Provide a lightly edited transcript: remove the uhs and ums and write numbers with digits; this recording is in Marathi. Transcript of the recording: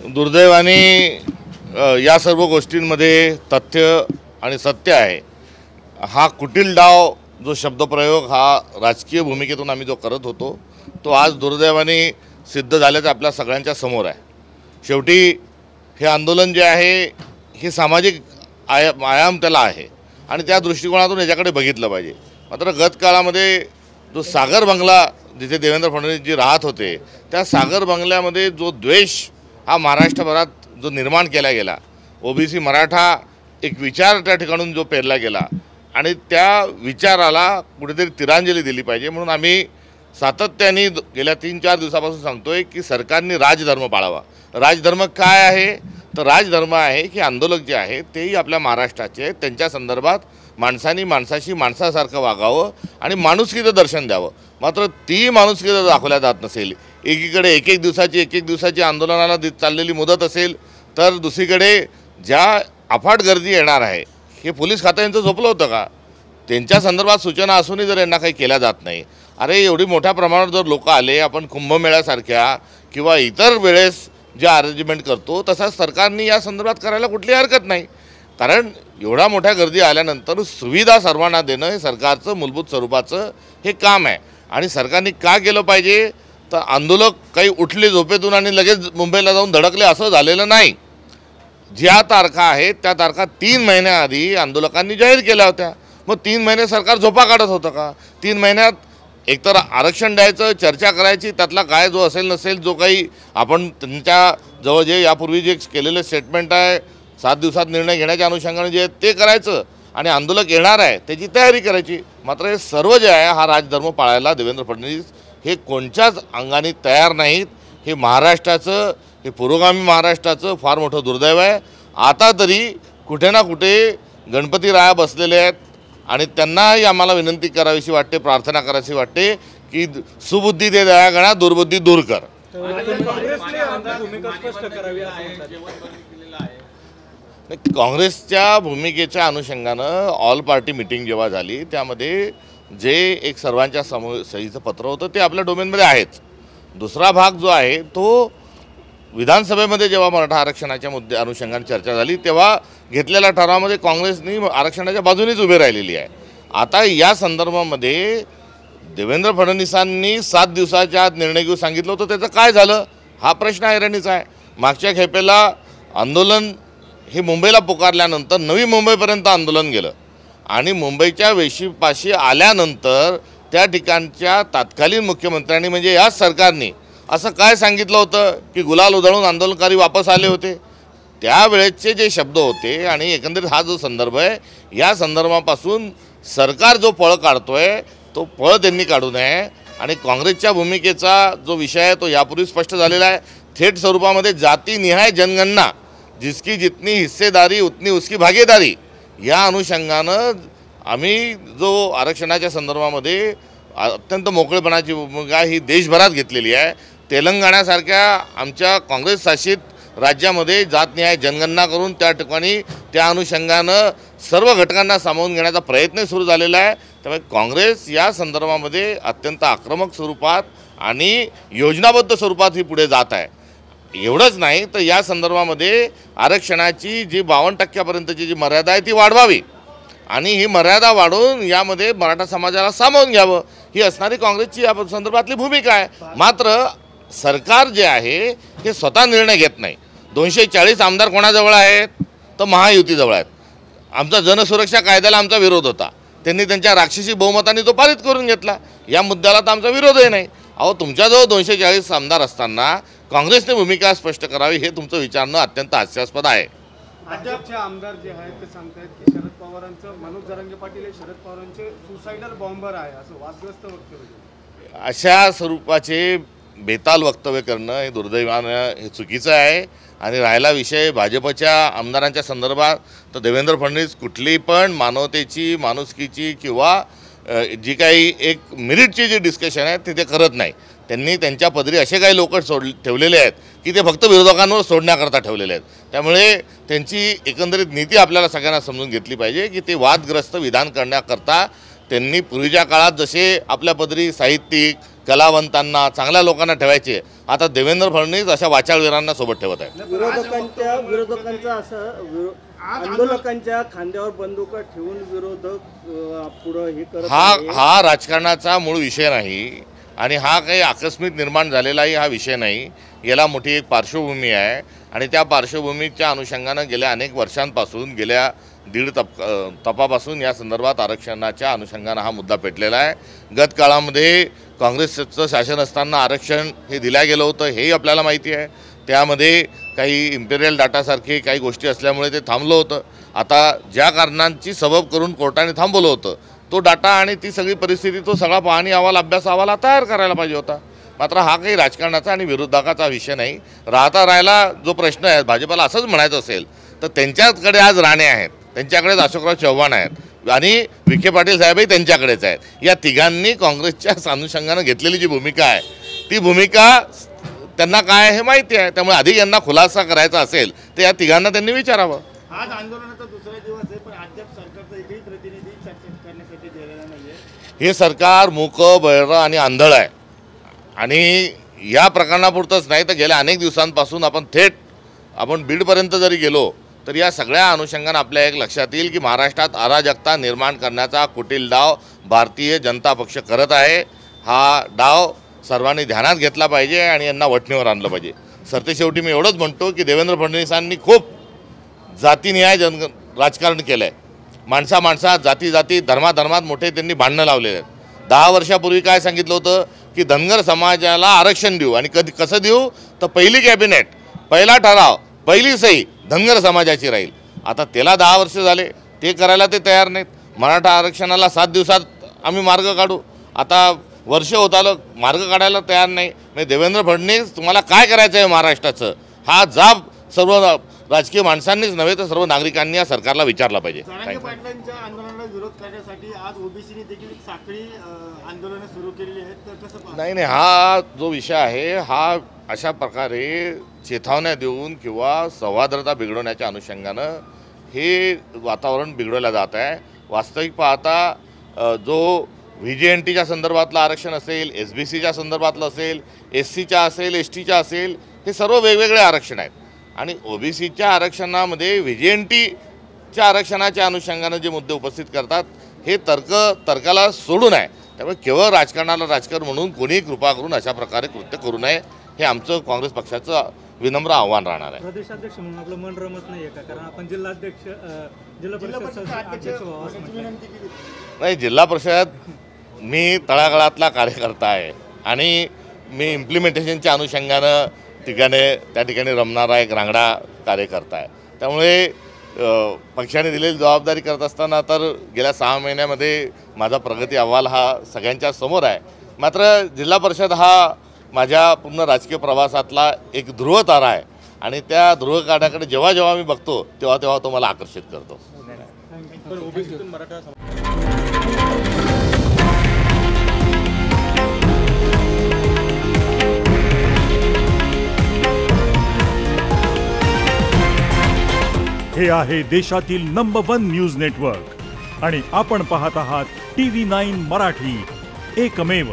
दुर्दैवाने या सर्व गोष्टींमध्ये तथ्य आणि सत्य आहे। हा कुटील डाव जो शब्दप्रयोग हा राजकीय भूमिकेतून आम्ही जो करत होतो तो आज दुर्दैवाने सिद्ध झाल्याचं आपल्या सगळ्यांच्या समोर आहे। शेवटी हे आंदोलन जे आहे हे सामाजिक आयाम त्याला आहे आणि त्या दृष्टिकोनातून याच्याकडे बघितलं पाहिजे। मात्र गत काळामध्ये जो सागर बंगला जिथे देवेंद्र फडणवीसजी राहत होते त्या सागर बंगल्यामध्ये जो द्वेष हा महाराष्ट्रभरात जो निर्माण केला गेला, ओबीसी मराठा एक विचार त्या ठिकाणून जो पेरला गेला आणि त्या विचाराला कुठेतरी तिरांजली दिली पाहिजे म्हणून आम्ही सातत्याने गेल्या 3-4 दिवसापासून सांगतोय की सरकारने राजधर्म पाळावा। राजधर्म काय आहे तर राजधर्म आहे की आंदोलक जे आहेत तेही आपल्या महाराष्ट्राचे आहेत, त्यांच्या संदर्भात माणसांनी माणसाशी माणसासारखं वागावं आणि माणुसकीचं दर्शन द्यावं। मात्र ती माणुसकी जर दाखवल्या जात नसेल, एकीकडे एक दिवसाची आंदोलनाला चाललेली मुदत असेल तर दुसरीकडे ज्या अफाट गर्दी येणार आहे हे पोलीस खात्यांचं झोपलं होतं का? त्यांच्या संदर्भात सूचना असूनही जर यांना काही केल्या जात नाही, अरे एवढी मोठ्या प्रमाणावर जर लोक आले, आपण कुंभमेळ्यासारख्या किंवा इतर वेळेस जे अरेंजमेंट करतो तसाच सरकारने या संदर्भात करायला कुठली हरकत नाही। कारण एवढा मोठ्या गर्दी आल्यानंतर सुविधा सर्वांना देणं हे सरकारचं मूलभूत स्वरूपाचं हे काम आहे आणि सरकारने का केलं पाहिजे तर आंदोलक काही उठले झोपेतून आणि लगेच मुंबईला जाऊन धडकले असं झालेलं नाही। ज्या तारखा आहेत त्या तारखा 3 महिन्याआधी आंदोलकांनी जाहीर केल्या होत्या। मग 3 महिने सरकार झोपा काढत होतं का? 3 महिन्यात एकतर आरक्षण द्यायचं, चर्चा करायची, त्यातला काय जो असेल नसेल, जो काही आपण त्यांच्याजवळ जे यापूर्वी जे केलेलं स्टेटमेंट आहे 7 दिवसात निर्णय घेण्याच्या अनुषंगाने जे ते करायचं आणि आंदोलक येणार आहे त्याची तयारी करायची। मात्र हे सर्व जे आहे हा राजधर्म पाळायला देवेंद्र फडणवीस हे कोणत्याच अंगाने तयार नाहीत। हे महाराष्ट्राचं, हे पुरोगामी महाराष्ट्राचं फार मोठं दुर्दैव आहे। आता तरी कुठे ना कुठे गणपती राया बसलेले आहेत आणि त्यांनाही आम्हाला विनंती करावीशी वाटते, प्रार्थना करावीशी वाटते की सुबुद्धी दे दयागणा, दुर्बुद्धी दूर कर। काँग्रेसच्या भूमिकेच्या अनुषंगानं ऑल पार्टी मीटिंग जेव्हा झाली त्यामध्ये जे एक सर्वांच्या सहीचं पत्र होतं ते आपल्या डोमेनमध्ये आहेच। दुसरा भाग जो आहे तो विधानसभेमध्ये जेव्हा मराठा आरक्षणाच्या मुद्दे अनुषंगाने चर्चा झाली तेव्हा घेतलेल्या ठरावामध्ये काँग्रेसनी आरक्षणाच्या बाजूनेच उभे राहिलेली आहे। आता या संदर्भामध्ये देवेंद्र फडणवीसांनी 7 दिवसाच्या आत निर्णय घेऊ सांगितलं होतं, त्याचं काय झालं हा प्रश्न ऐरणीचा आहे। मागच्या खेपेला आंदोलन हे मुंबईला पुकारल्यानंतर नवी मुंबईपर्यंत आंदोलन गेलं आणि मुंबईच्या वेशीपाशी आल्यानंतर त्या ठिकाणच्या तत्कालीन मुख्यमंत्र्यांनी म्हणजे याच सरकारने असं काय सांगितलं होतं की गुलाल उधळून आंदोलनकारी वापस आले होते। त्यावेळेचे जे शब्द होते आणि एकंदरीत हा जो संदर्भ आहे या संदर्भापासून सरकार जो पळ काढतोय तो पळ त्यांनी काढू नये आणि काँग्रेसच्या भूमिकेचा जो विषय आहे तो यापूर्वी स्पष्ट झालेला आहे। थेट स्वरूपामध्ये जातीनिहाय जनगणना, जिसकी जितनी हिस्सेदारी उतनी उसकी भागीदारी, या अनुषंगानं आम्ही जो आरक्षणाच्या संदर्भामध्ये अत्यंत मोकळेपणाची भूमिका ही देशभरात घेतलेली आहे। तेलंगणासारख्या आमच्या काँग्रेस शासित राज्यामध्ये जातनिहाय जनगणना करून त्या ठिकाणी त्या अनुषंगानं सर्व घटकांना सामावून घेण्याचा प्रयत्न सुरू झालेला आहे। त्यामुळे काँग्रेस या संदर्भामध्ये अत्यंत आक्रमक स्वरूपात आणि योजनाबद्ध स्वरूपात ही पुढे जात आहे। एवढंच नाही तर या संदर्भामध्ये आरक्षणाची जी 52% जी मर्यादा आहे ती वाढवावी आणि ही मर्यादा वाढवून यामध्ये मराठा समाजाला सामावून घ्यावं ही असणारी काँग्रेसची या संदर्भातली भूमिका आहे। मात्र सरकार जे आहे हे स्वतः निर्णय घेत नाही। 240 आमदार कोणाजवळ आहेत तर महायुतीजवळ आहेत। आमचा जनसुरक्षा कायद्याला आमचा विरोध होता, त्यांनी त्यांच्या राक्षसी बहुमताने तो पारित करून घेतला। या मुद्द्याला तर आमचा विरोधही नाही। अहो तुमच्याजवळ 240 आमदार असताना काँग्रेसने भूमिका स्पष्ट करावी हे तुमचं विचारणं अत्यंत हास्यास्पद आहे। भाजपचे आमदार जे आहेत ते सांगतात की शरद पवारांचं, मनोज जरांगे पाटील हे शरद पवारांचे सुसायडल बॉम्बर आहे असं वादग्रस्त वक्तव्य। अशा स्वरूपाचे बेताल वक्तव्य करणं हे दुर्दैवानं हे चुकीचं आहे। आणि राहिला विषय भाजपच्या आमदारांच्या संदर्भात तर देवेंद्र फडणवीस कुठली पण मानवतेची, माणुसकीची किंवा जी काही एक मेरिटची जी डिस्कशन आहे ते करत नाही। त्यांनी त्यांच्या पदरी असे काही लोक ठेवलेले आहेत की ते फक्त विरोधकांवर सोडण्याकरता ठेवलेले आहेत। त्यामुळे त्यांची एकंदरीत नीती आपल्याला सगळ्यांना समजून घेतली पाहिजे की ते वादग्रस्त विधान करण्याकरता त्यांनी पूर्वीच्या काळात जसे आपल्या पदरी साहित्यिक, कलावंतांना, चांगल्या लोकांना ठेवायचे. आता देवेंद्र फडणवीस अशा वाचाळवीरांना सोबत ठेवत आहेत. विरोधकांचं असं आंदोलकांच्या खांद्यावर बंदुका ठेवून विरोधक पुढं हे करत हा राजकारणाचा मूळ विषय नाही आणि हा काही आकस्मिक निर्माण झालेलाही हा विषय नाही. याला मोठी एक पार्श्वभूमी आहे आणि त्या पार्श्वभूमीच्या अनुषंगानं गेल्या अनेक वर्षांपासून, गेल्या दीड तपापासून या संदर्भात आरक्षणाच्या अनुषंगानं हा मुद्दा पेटलेला आहे. गत काळामध्ये काँग्रेसचं शासन असताना आरक्षण हे दिलं गेलं होतं, हेही आपल्याला माहिती आहे. त्यामध्ये काही इम्पेरियल डाटासारखी काही गोष्टी असल्यामुळे ते थांबलं होतं. आता ज्या कारणांची सबब करून कोर्टाने थांबवलं होतं तो डाटा आणि ती सगळी परिस्थिती, तो सगळा पाहणी अहवाल, अभ्यास अहवाल तयार करायला पाहिजे होता. मात्र हा काही राजकारणाचा आणि विरोधकाचा विषय नाही. राहिला जो प्रश्न आहे, भाजपला असंच म्हणायचं असेल तर त्यांच्याकडे आज राणे आहेत, त्यांच्याकडेच अशोकराव चव्हाण आहेत आणि विखे पाटील साहेबही त्यांच्याकडेच आहेत. या तिघांनी काँग्रेसच्या अनुषंगानं घेतलेली जी भूमिका आहे ती भूमिका त्यांना काय हे माहिती आहे. त्यामुळे अधिक यांना खुलासा करायचा असेल तर या तिघांना त्यांनी विचारावं. आज आंदोलनाचा दुसरा दिवस आहे, पण अद्याप सरकारचा एकही प्रतिनिधी चर्चा करण्यासाठी गेलेला नाहीये. हे सरकार मूकं, बहिरं आणि आंधळ आहे आणि या प्रकरणापुरतंच नाही तर गेल्या अनेक दिवसांपासून आपण बीडपर्यंत जरी गेलो तर या सगळ्या अनुषंगानं आपल्या एक लक्षात येईल की महाराष्ट्रात अराजकता निर्माण करण्याचा कुटील डाव भारतीय जनता पक्ष करत आहे. हा डाव सर्वांनी ध्यानात घेतला पाहिजे आणि यांना वठणीवर आणलं पाहिजे. सरतेशेवटी मी एवढंच म्हणतो की देवेंद्र फडणवीसांनी खूप जातीनिहाय राजकारण केलं आहे. माणसात, जाती, धर्मात मोठे त्यांनी भांडणं लावलेले आहेत. 10 वर्षापूर्वी काय सांगितलं होतं की धनगर समाजाला आरक्षण देऊ आणि कसं देऊ तर पहिली कॅबिनेट, पहिला ठराव, पहिली सही धनगर समाजाची राहील. आता त्याला 10 वर्ष झाले, ते करायला ते तयार नाहीत. मराठा आरक्षणाला 7 दिवसात आम्ही मार्ग काढू, आता वर्ष होत आलं मार्ग काढायला तयार नाही. म्हणजे देवेंद्र फडणवीस तुम्हाला काय करायचं आहे महाराष्ट्राचं, हा जाब सर्व राजकीय माणसांनीच नव्हे तर सर्व नागरिकांनी या सरकारला विचारला पाहिजे. पाटलांच्या आंदोलनाला विरोध करण्यासाठी आज ओबीसीने देखील एक साखळी आंदोलनं सुरू केलेली आहेत, तर कसं नाही, हा जो विषय आहे हा अशा प्रकारे चेतावण्या देऊन किंवा सौहार्दता बिघडवण्याच्या अनुषंगानं हे वातावरण बिघडवलं जात आहे. वास्तविक पाहता जो VJNTच्या संदर्भातलं आरक्षण असेल, SBCच्या संदर्भातलं असेल, SCच्या असेल, STच्या असेल, हे सर्व वेगवेगळे आरक्षण आहेत आणि OBCच्या आरक्षणामध्ये VJNTच्या आरक्षणाच्या अनुषंगानं जे मुद्दे उपस्थित करतात हे तर्काला सोडून आहे. त्यामुळे केवळ राजकारणाला राजकारण म्हणून कोणीही कृपा करून अशा प्रकारे कृत्य करू नये, हे आमचं काँग्रेस पक्षाचं विनम्र आव्हान राहणार आहे. प्रदेशाध्यक्ष म्हणून आपलं मन रमत नाही का? कारण आपण जिल्हा परिषद अध्यक्ष नाही, जिल्हा परिषद मी तळागाळातला कार्यकर्ता आहे आणि मी इम्प्लिमेंटेशनच्या अनुषंगानं त्या ठिकाणी रमणारा एक रांगडा कार्यकर्ता आहे. त्यामुळे पक्षाने दिलेली जबाबदारी करत असताना तर गेल्या 6 महिन्यामध्ये माझा प्रगती अहवाल हा सगळ्यांच्या समोर आहे. मात्र जिल्हा परिषद हा माझ्या पूर्ण राजकीय प्रवासातला एक ध्रुवतारा आहे आणि त्या ध्रुवताऱ्याकडे जेव्हा मी बघतो तेव्हा तो मला आकर्षित करतो. हे आहे देशातील नंबर 1 न्यूज नेटवर्क आणि आपण पाहत आहात TV9 मराठी, एकमेव.